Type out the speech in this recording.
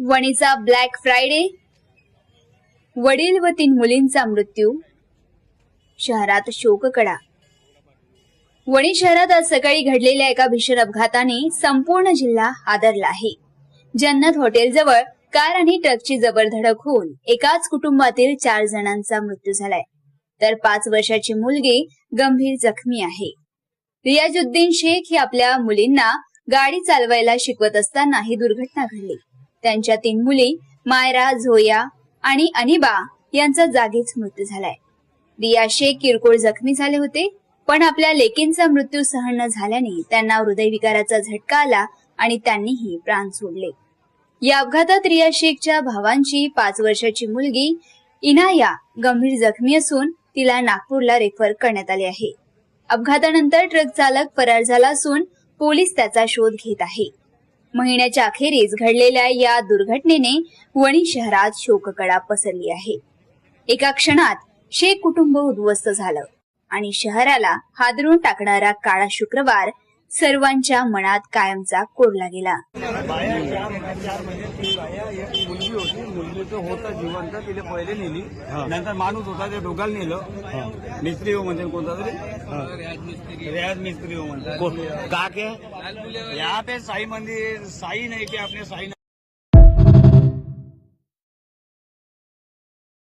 वणीचा black Friday, वडील व 3 मुलींचा मृत्यू, शहरात शोककळा। वणी शहरात आज सकाळी घडलेल्या एका भीषण अपघाताने संपूर्ण जिल्हा हादरला आहे। जन्नत हॉटेलजवळ कार आणि ट्रकची जबर धडक होऊन एकाच कुटुंबातील 4 जणांचा मृत्यू झालाय, तर 5 वर्षाची मुलगी गंभीर जखमी आहे। रियाजुद्दीन शेख ही आपल्या मुलींना गाडी चालवायला शिकवत असताना ही दुर्घटना घडली। त्यांच्या 3 मुली मायरा, झोया आणि अनिबा यांचा जागीच मृत्यू झालाय। रिया शेख किरकोळ जखमी झाले होते, पण आपल्या लेकींचा मृत्यू सहन न झाल्याने त्यांना हृदयविकाराचा झटका आला आणि त्यांनीही प्राण सोडले। या अपघातात रिया शेखच्या भावांची 5 वर्षाची मुलगी इनाया गंभीर जखमी असून तिला नागपूरला रेफर करण्यात आले आहे। अपघातानंतर ट्रक चालक फरार झाला असून पोलीस त्याचा शोध घेत आहे। महिन्याच्या अखेरीस घडलेल्या या दुर्घटनेने वणी शहरात शोककळा पसरली आहे। एका क्षणात शेख कुटुंब उद्ध्वस्त झालं आणि शहराला हादरून टाकणारा काळा शुक्रवार सर्वांच्या मनात कायमचा कोरला गेला। मुलगी होती, मुलगीचं होता जिवंत, तिला पहिले नेली, नंतर माणूस होता ते डोगाला नेलं। मिस्त्री हो म्हणते कोणता तरी रियाज मिस्त्री हो म्हणते का क्या यहाँ पे साई मंदिर, साई नहीं कि आपने साई